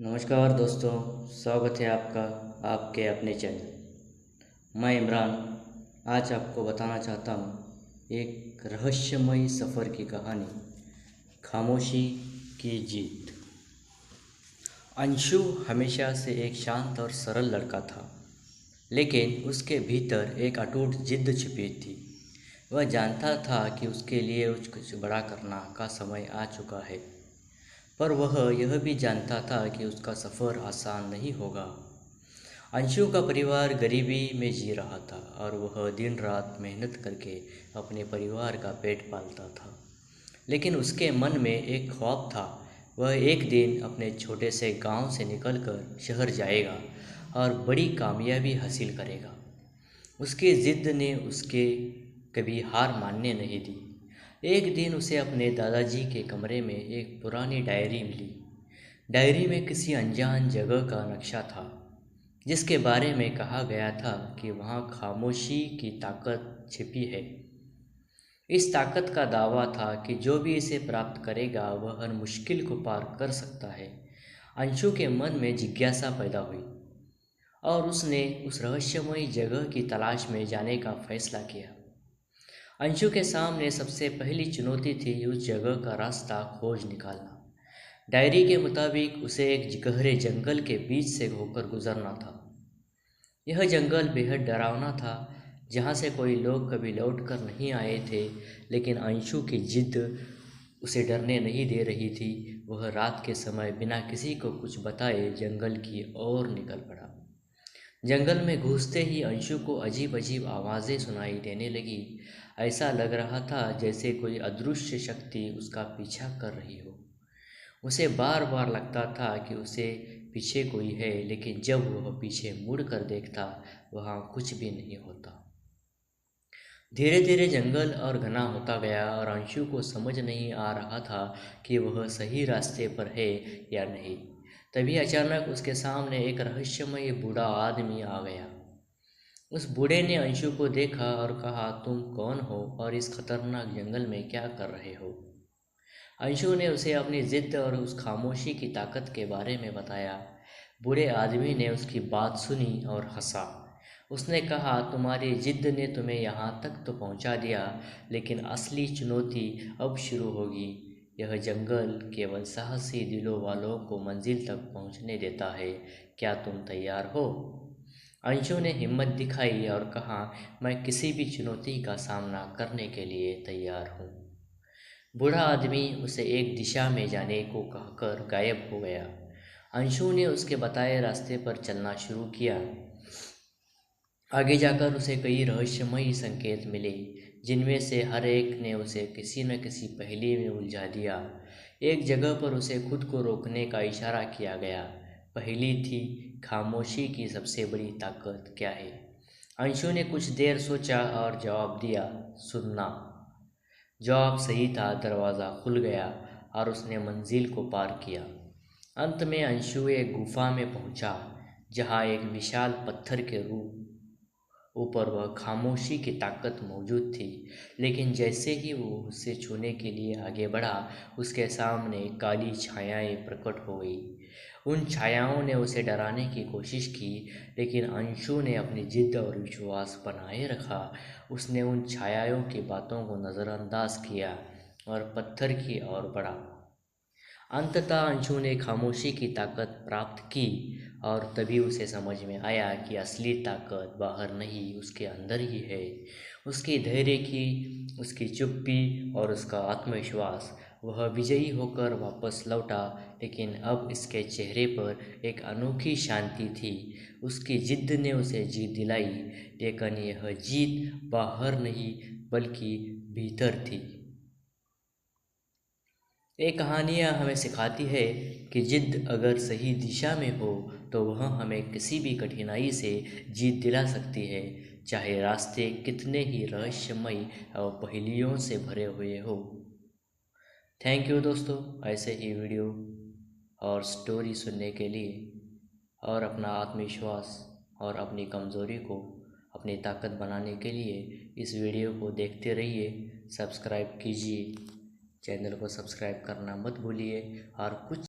नमस्कार दोस्तों, स्वागत है आपका आपके अपने चैनल। मैं इमरान आज आपको बताना चाहता हूँ एक रहस्यमयी सफ़र की कहानी, खामोशी की जीत। अंशु हमेशा से एक शांत और सरल लड़का था, लेकिन उसके भीतर एक अटूट जिद्द छिपी थी। वह जानता था कि उसके लिए कुछ बड़ा करना का समय आ चुका है, पर वह यह भी जानता था कि उसका सफ़र आसान नहीं होगा। अंशु का परिवार गरीबी में जी रहा था और वह दिन रात मेहनत करके अपने परिवार का पेट पालता था। लेकिन उसके मन में एक ख्वाब था। वह एक दिन अपने छोटे से गांव से निकलकर शहर जाएगा और बड़ी कामयाबी हासिल करेगा। उसकी ज़िद ने उसके कभी हार मानने नहीं दी। एक दिन उसे अपने दादाजी के कमरे में एक पुरानी डायरी मिली। डायरी में किसी अनजान जगह का नक्शा था, जिसके बारे में कहा गया था कि वहाँ खामोशी की ताकत छिपी है। इस ताकत का दावा था कि जो भी इसे प्राप्त करेगा वह हर मुश्किल को पार कर सकता है। अंशु के मन में जिज्ञासा पैदा हुई और उसने उस रहस्यमयी जगह की तलाश में जाने का फैसला किया। अंशु के सामने सबसे पहली चुनौती थी उस जगह का रास्ता खोज निकालना। डायरी के मुताबिक उसे एक गहरे जंगल के बीच से होकर गुजरना था। यह जंगल बेहद डरावना था, जहाँ से कोई लोग कभी लौट कर नहीं आए थे। लेकिन अंशु की जिद उसे डरने नहीं दे रही थी। वह रात के समय बिना किसी को कुछ बताए जंगल की ओर निकल पड़ा। जंगल में घुसते ही अंशु को अजीब अजीब आवाज़ें सुनाई देने लगी। ऐसा लग रहा था जैसे कोई अदृश्य शक्ति उसका पीछा कर रही हो। उसे बार बार लगता था कि उसे पीछे कोई है, लेकिन जब वह पीछे मुड़ कर देखता, वहाँ कुछ भी नहीं होता। धीरे धीरे जंगल और घना होता गया और अंशु को समझ नहीं आ रहा था कि वह सही रास्ते पर है या नहीं। तभी अचानक उसके सामने एक रहस्यमय बूढ़ा आदमी आ गया। उस बूढ़े ने अंशु को देखा और कहा, तुम कौन हो और इस खतरनाक जंगल में क्या कर रहे हो? अंशु ने उसे अपनी जिद और उस खामोशी की ताकत के बारे में बताया। बूढ़े आदमी ने उसकी बात सुनी और हंसा। उसने कहा, तुम्हारी जिद ने तुम्हें यहाँ तक तो पहुँचा दिया, लेकिन असली चुनौती अब शुरू होगी। यह जंगल केवल साहसी दिलों वालों को मंजिल तक पहुँचने देता है। क्या तुम तैयार हो? अंशु ने हिम्मत दिखाई और कहा, मैं किसी भी चुनौती का सामना करने के लिए तैयार हूँ। बूढ़ा आदमी उसे एक दिशा में जाने को कहकर गायब हो गया। अंशु ने उसके बताए रास्ते पर चलना शुरू किया। आगे जाकर उसे कई रहस्यमयी संकेत मिले, जिनमें से हर एक ने उसे किसी न किसी पहेली में उलझा दिया। एक जगह पर उसे खुद को रोकने का इशारा किया गया। पहेली थी, खामोशी की सबसे बड़ी ताकत क्या है? अंशु ने कुछ देर सोचा और जवाब दिया, सुनना। जवाब सही था। दरवाज़ा खुल गया और उसने मंजिल को पार किया। अंत में अंशु एक गुफा में पहुंचा, जहां एक विशाल पत्थर के रूप ऊपर वह खामोशी की ताकत मौजूद थी। लेकिन जैसे ही वो उसे छूने के लिए आगे बढ़ा, उसके सामने काली छायाएं प्रकट हो गई। उन छायाओं ने उसे डराने की कोशिश की, लेकिन अंशु ने अपनी जिद और विश्वास बनाए रखा। उसने उन छायाओं की बातों को नज़रअंदाज किया और पत्थर की ओर बढ़ा। अंततः अंशु ने खामोशी की ताकत प्राप्त की और तभी उसे समझ में आया कि असली ताकत बाहर नहीं, उसके अंदर ही है। उसकी धैर्य की, उसकी चुप्पी और उसका आत्मविश्वास। वह विजयी होकर वापस लौटा, लेकिन अब इसके चेहरे पर एक अनोखी शांति थी। उसकी जिद ने उसे जीत दिलाई, लेकिन यह जीत बाहर नहीं बल्कि भीतर थी। ये कहानियाँ हमें सिखाती है कि जिद अगर सही दिशा में हो तो वह हमें किसी भी कठिनाई से जीत दिला सकती है, चाहे रास्ते कितने ही रहस्यमय और पहेलियों से भरे हुए हो। थैंक यू दोस्तों, ऐसे ही वीडियो और स्टोरी सुनने के लिए और अपना आत्मविश्वास और अपनी कमज़ोरी को अपनी ताकत बनाने के लिए इस वीडियो को देखते रहिए। सब्सक्राइब कीजिए, चैनल को सब्सक्राइब करना मत भूलिए। और कुछ